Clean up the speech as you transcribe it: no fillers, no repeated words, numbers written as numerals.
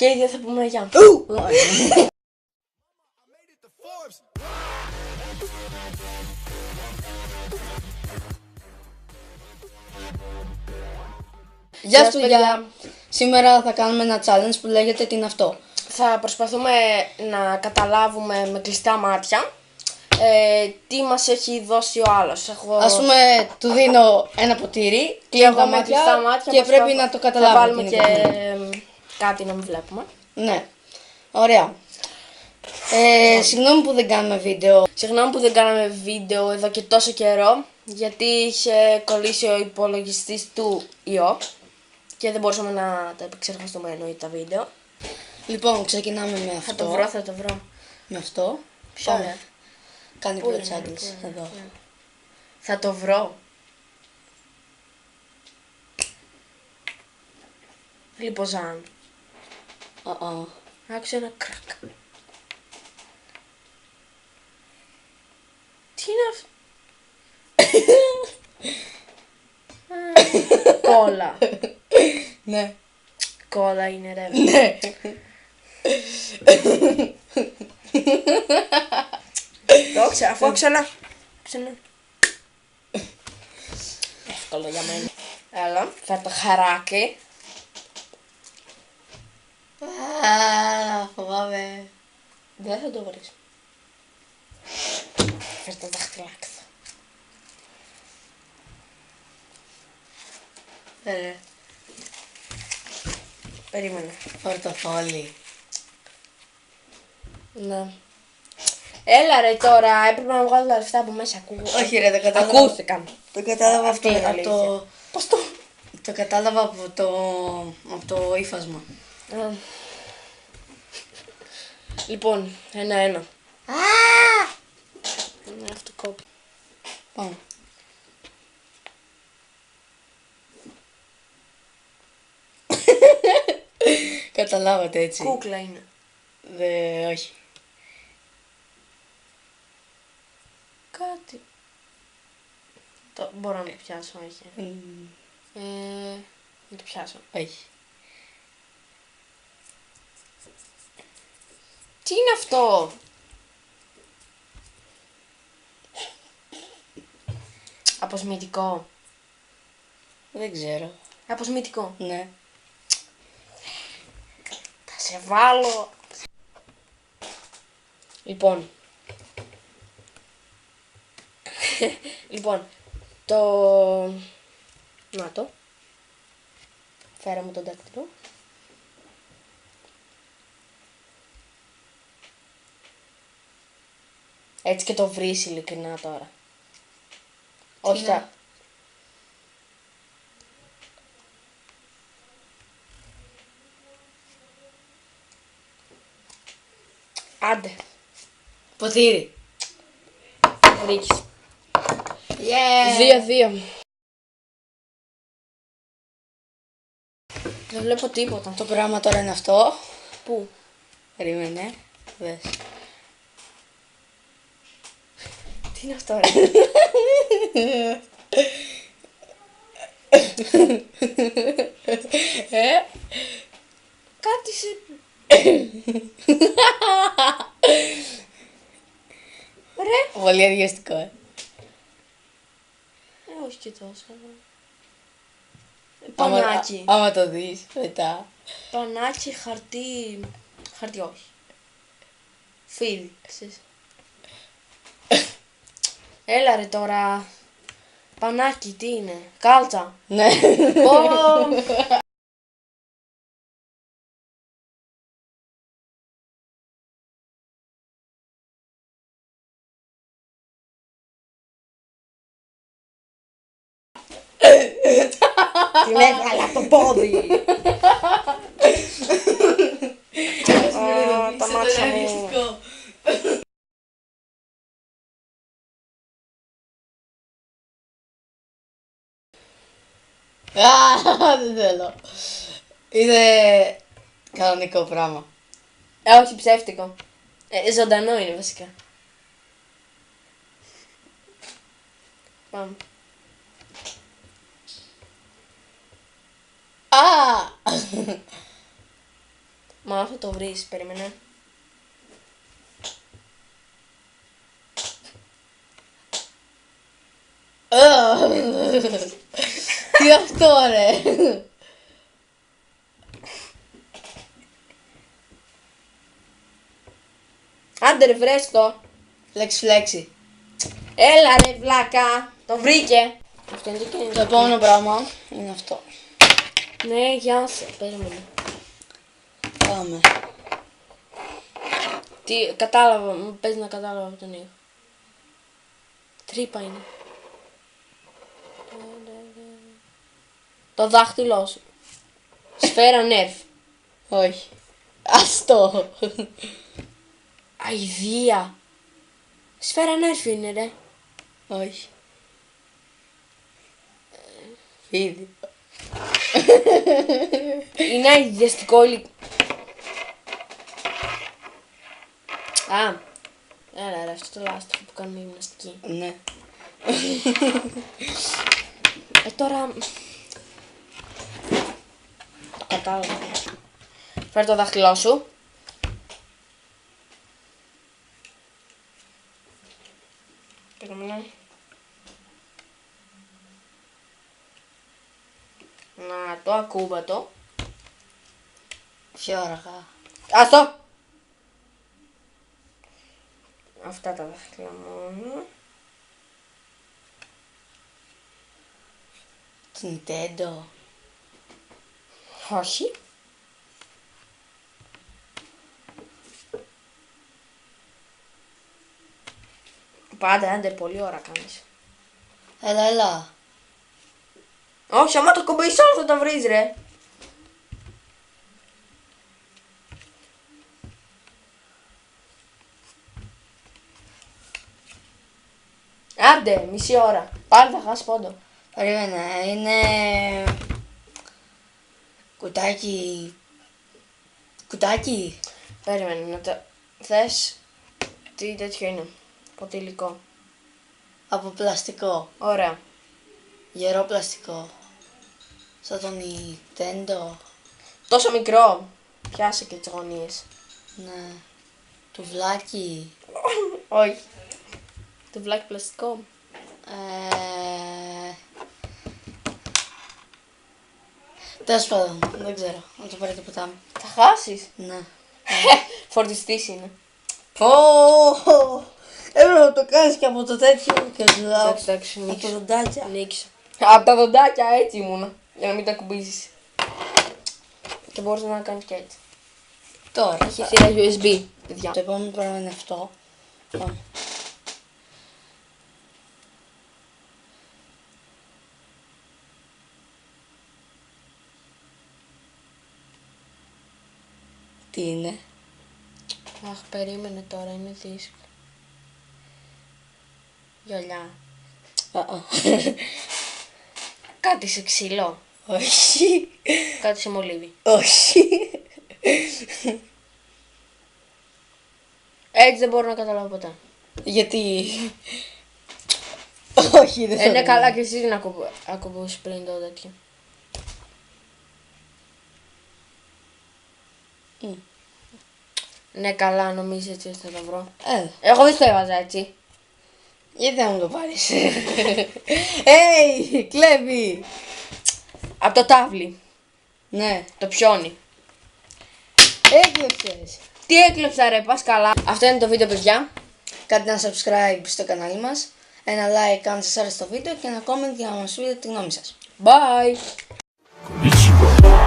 Και δεν θα πούμε γεια. Γεια σου παιδιά! Σήμερα θα κάνουμε ένα challenge που λέγεται τι είναι αυτό. Θα προσπαθούμε να καταλάβουμε με κλειστά μάτια τι μας έχει δώσει ο άλλος. Ας πούμε, του δίνω ένα ποτήρι, κλείνω τα μάτια και πρέπει να το καταλάβω. Θα βάλουμε και κάτι να μην βλέπουμε. Ναι, ωραία. Συγγνώμη που δεν κάνουμε βίντεο. Συγγνώμη που δεν κάναμε βίντεο εδώ και τόσο καιρό, γιατί είχε κολλήσει ο υπολογιστής του ιό και δεν μπορούσαμε να τα επεξεργαστούμε εννοεί τα βίντεο. Λοιπόν, ξεκινάμε με αυτό. Θα το βρω. Με αυτό. Ποιο είναι? Κάνει πιο τσάντες. Εδώ. Ναι. Θα το βρω. Λιποζάν. Άκουσε ένα κρακ. Τι είναι αυτό? Κόλλα. Ναι. Κόλλα είναι ρε. Ναι. Το ξέρω, αφού ξανά. Εύκολο για μένα. Έλα, φέρ το χαράκι. Φοβάμαι. Δεν θα το βρεις. Φέρ το δαχτυλάκι. Περίμενε. Πορτοφόλι. Ναι. Έλα ρε τώρα, έπρεπε να βγάλω τα λεφτά από μέσα. Όχι ρε, το κατάλαβα. Ακούστηκαν. Το κατάλαβα Αυτή είναι η αλήθεια. Πώς το... Το κατάλαβα από το ύφασμα. Λοιπόν, ένα-ένα. Είναι αυτό κόπη. Πάμε. Καταλάβατε έτσι. Κούκλα είναι. Όχι. Κάτι. Μπορώ να το πιάσω, όχι. Να το πιάσω. Όχι. Τι είναι αυτό? Αποσμητικό. Δεν ξέρω. Αποσμητικό. Ναι. Θα σε βάλω. Λοιπόν. Λοιπόν. Να το. Φέρε μου τον δάκτυλο. Έτσι και το βρεις ειλικρινά τώρα. Όχι τα... Άντε. Ποτήρι. Ρίξεις. Yeah. 2-2. Δεν βλέπω τίποτα. Το πράγμα τώρα είναι αυτό. Πού? Περίμενε. Δες. Τι είναι αυτό ρε? Κάτι σε... Ρε. Πολύ αδιαστικό. Όχι και τόσο. Πανάκι. Άμα το δεις μετά. Πανάκι, χαρτί... Χαρτί όχι. Φίλξες. Έλα ρε τώρα. Πανάκι, τι είναι? Κάλτσα. Ναι. Την έβγαλα από το πόδι. Τα μάτια μου. Δεν θέλω. Είναι κανονικό πράγμα. Όχι ψεύτικο. Ζωντανό είναι βασικά. Πάμε. Μα θα το βρεις, περίμενε. Τι αυτό ρε. Άντε ρε βρες το. Λέξη φλέξη. Έλα ρε βλάκα. Το βρήκε. Αυτό είναι το Το επόμενο πράγμα είναι αυτό. Ναι, γεια σου. Περίμενε. Πάμε. Τι, κατάλαβα, μου παίζει να κατάλαβα από τον ήχο. Τρύπα είναι. Το δάχτυλό σου. Σφαίρα νεφ. Όχι. Αυτό. Αηδία. Σφαίρα νεφ είναι ρε. Όχι. Φίδι. Είναι αηδιαστικό υλικό. Α, έλα ρε, αυτό το λάστιχο που κάνουμε γυμναστική. Ναι. Τώρα... Το κατάλαβα. Φέρ το δάχτυλό σου. Περίμενε. Να το ακούμπατο. Πιο αργά. Άστο! Αυτά τα δάχτυλα μόνο. Nintendo. Όχι. Πάντα, άντε, πολύ ώρα κάνεις. Έλα. Όχι, άμα το κουμπίσεις όλο θα το βρεις ρε. Άντε, μισή ώρα. Πάλι θα χάσει πόντο. Περίμενε, είναι κουτάκι. Κουτάκι. Περίμενε να το... Θες τι τέτοιο είναι. Ποτηλικό. Από πλαστικό. Ωραία. Γερό πλαστικό. Σαν το Nintendo. Τόσο μικρό. Πιάσε και τις γωνίες. Ναι. Τουβλάκι. Όχι. Το βλάκι πλαστικό. Τέλος πάντων, δεν ξέρω. Να το πάρει το ποτάμι. Θα χάσεις. Ναι. Φορτιστής είναι. Έπρεπε να το κάνεις και από το τέτοιο και σου δάω. Εντάξει, Από το νίκησα. δοντάκια. Νίκησα. Από τα δοντάκια έτσι ήμουνα. Για να μην τα κουμπίζεις. Και μπορείς να κάνεις και έτσι. Τώρα. Έχει θύρα USB, παιδιά. Το επόμενο πράγμα είναι αυτό. Πάμε. Τι είναι? Αχ, περίμενε τώρα, είναι δύσκολο. Γυαλιά. Κάτι σε ξύλο. Όχι. Κάτι σε μολύβι. Όχι. Έτσι δεν μπορώ να καταλάβω ποτέ. Γιατί? Όχι, δεν Είναι καλά και εσύ να ακουμπούσεις πριν το τέτοιο. Ναι, καλά, νομίζω έτσι θα το βρω. Εγώ δεν το έβαζα έτσι. Γιατί δεν μου το πάρεις? Hey, κλέβει. Από το τάβλι. Ναι. Το πιόνι. Έκλεψες. Τι έκλεψα ρε, πας καλά. Αυτό είναι το βίντεο, παιδιά. Κάντε ένα subscribe στο κανάλι μας. Ένα like αν σας άρεσε το βίντεο και ένα comment για να μας πείτε τη γνώμη σας. Bye. Konnichiwa.